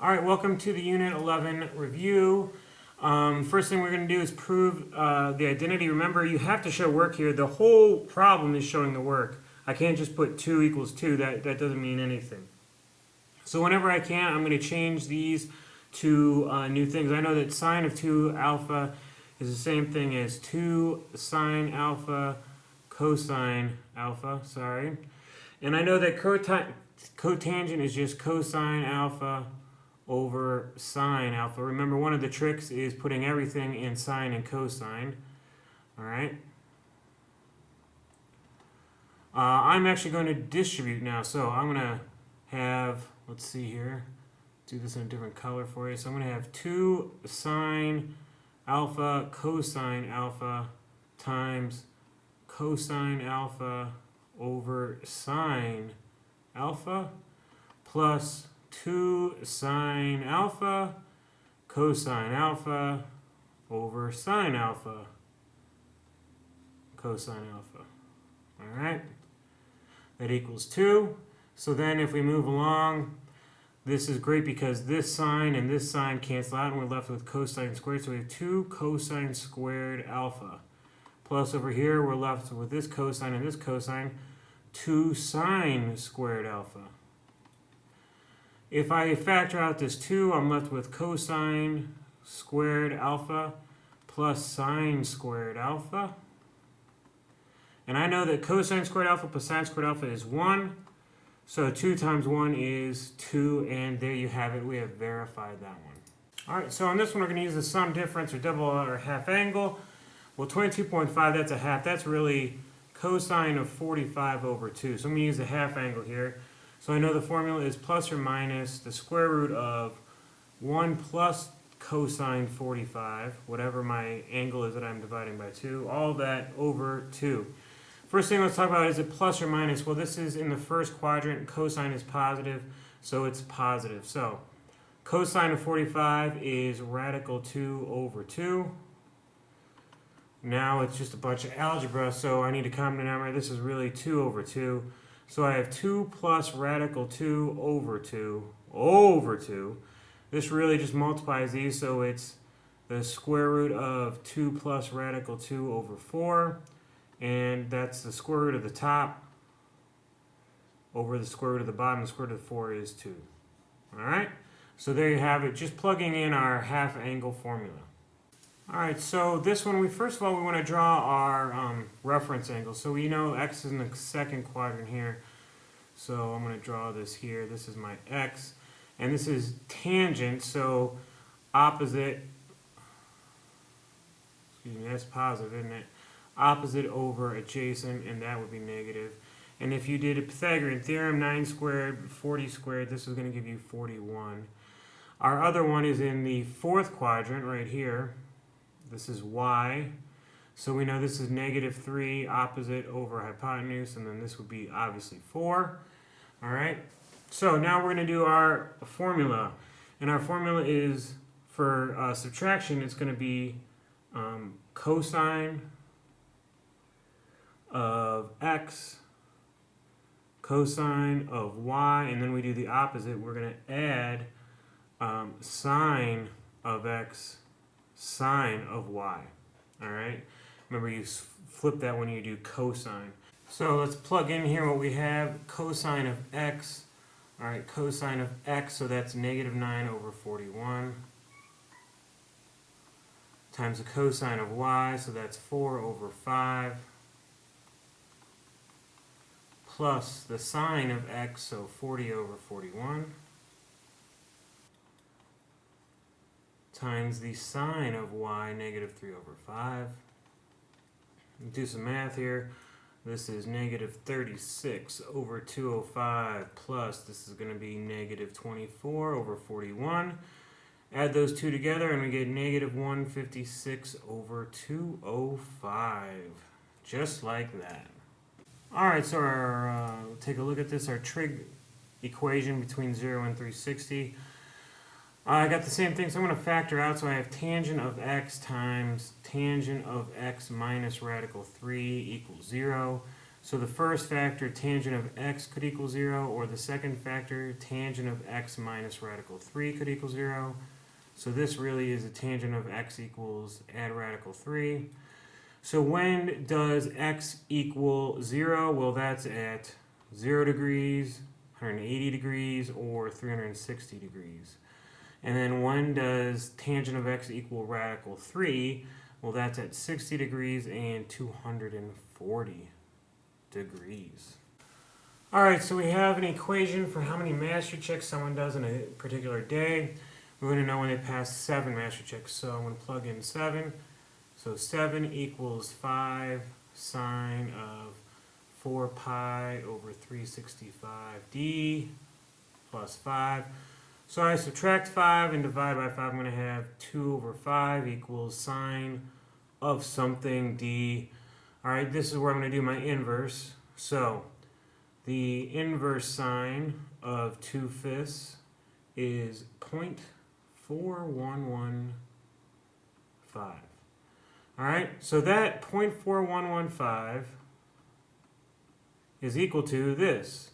All right, welcome to the Unit 11 review. First thing we're going to do is prove the identity. Remember, you have to show work here. The whole problem is showing the work. I can't just put 2 equals 2. That doesn't mean anything. So whenever I can, I'm going to change these to new things. I know that sine of 2 alpha is the same thing as 2 sine alpha cosine alpha. Sorry. And I know that cotangent is just cosine alpha over sine alpha. Remember, one of the tricks is putting everything in sine and cosine. All right. I'm actually going to distribute now. So I'm going to have, let's see here, do this in a different color for you. So I'm going to have 2 sine alpha cosine alpha times cosine alpha over sine alpha plus 2 sine alpha cosine alpha over sine alpha cosine alpha. All right, that equals 2. So then if we move along, this is great because this sine and this sine cancel out and we're left with cosine squared. So we have 2 cosine squared alpha. Plus over here we're left with this cosine and this cosine, 2 sine squared alpha. If I factor out this 2, I'm left with cosine squared alpha plus sine squared alpha. And I know that cosine squared alpha plus sine squared alpha is 1. So 2 times 1 is 2, and there you have it. We have verified that one. All right, so on this one, we're going to use the sum difference or double or half angle. Well, 22.5, that's a half. That's really cosine of 45 over 2. So I'm going to use a half angle here. So I know the formula is plus or minus the square root of 1 plus cosine 45, whatever my angle is that I'm dividing by 2, all that over 2. First thing let's talk about, is it plus or minus? Well, this is in the first quadrant. Cosine is positive, so it's positive. So cosine of 45 is radical 2 over 2. Now it's just a bunch of algebra, so I need a common denominator. This is really 2 over 2. So I have 2 plus radical 2 over 2 over 2. This really just multiplies these, so it's the square root of 2 plus radical 2 over 4. And that's the square root of the top over the square root of the bottom. The square root of 4 is 2. All right? So there you have it, just plugging in our half angle formula. All right, so this one, first of all, we want to draw our reference angle. So we know x is in the second quadrant here. So I'm going to draw this here. This is my x. And this is tangent, so opposite, excuse me, that's positive, isn't it? Opposite over adjacent, and that would be negative. And if you did a Pythagorean theorem, 9 squared, 40 squared, this is going to give you 41. Our other one is in the fourth quadrant right here. This is y. So we know this is negative 3 opposite over hypotenuse, and then this would be obviously 4. All right. So now we're going to do our formula. And our formula is for subtraction, it's going to be cosine of x, cosine of y, and then we do the opposite. We're going to add sine of x, sine of y. All right? Remember, you flip that when you do cosine. So let's plug in here what we have. Cosine of x. All right, cosine of x, so that's negative 9 over 41. Times the cosine of y, so that's 4 over 5. Plus the sine of x, so 40 over 41. Times the sine of y, negative 3 over 5. Do some math here. This is negative 36 over 205 plus this is going to be negative 24 over 41. Add those two together and we get negative 156 over 205. Just like that. Alright, so take a look at this. Our trig equation between 0 and 360. I got the same thing, so I'm going to factor out. So I have tangent of x times tangent of x minus radical 3 equals 0. So the first factor, tangent of x could equal 0, or the second factor, tangent of x minus radical 3 could equal 0. So this really is a tangent of x equals add radical 3. So when does x equal 0? Well, that's at 0 degrees, 180 degrees, or 360 degrees. And then when does tangent of x equal radical 3? Well, that's at 60 degrees and 240 degrees. All right, so we have an equation for how many master checks someone does in a particular day. We're going to know when they pass 7 master checks. So I'm going to plug in 7. So 7 equals 5 sine of 4 pi over 365d plus 5. So I subtract 5 and divide by 5. I'm going to have 2 over 5 equals sine of something d. All right, this is where I'm going to do my inverse. So the inverse sine of 2/5 is 0.4115. All right, so that 0.4115 is equal to this,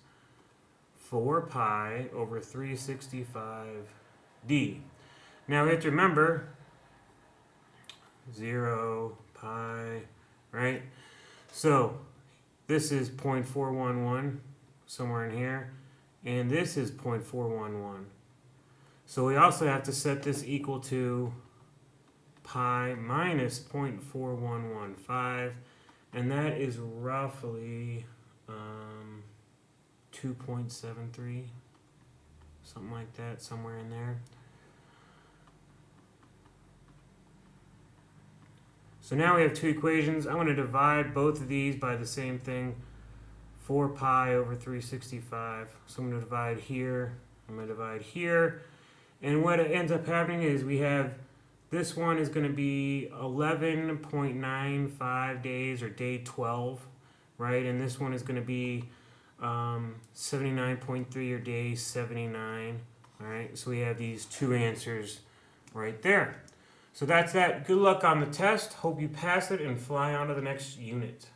4 pi over 365d. Now we have to remember 0, pi, right? So this is 0.411 somewhere in here, and this is 0.411. So we also have to set this equal to pi minus 0.4115, and that is roughly 2.73, something like that, somewhere in there. So now we have two equations. I'm going to divide both of these by the same thing, 4 pi over 365. So I'm going to divide here, I'm going to divide here, and what ends up happening is we have this one is going to be 11.95 days, or day 12, right? And this one is going to be 79.3, or day 79. All right, so we have these two answers right there. So that's that. Good luck on the test. Hope you pass it and fly on to the next unit.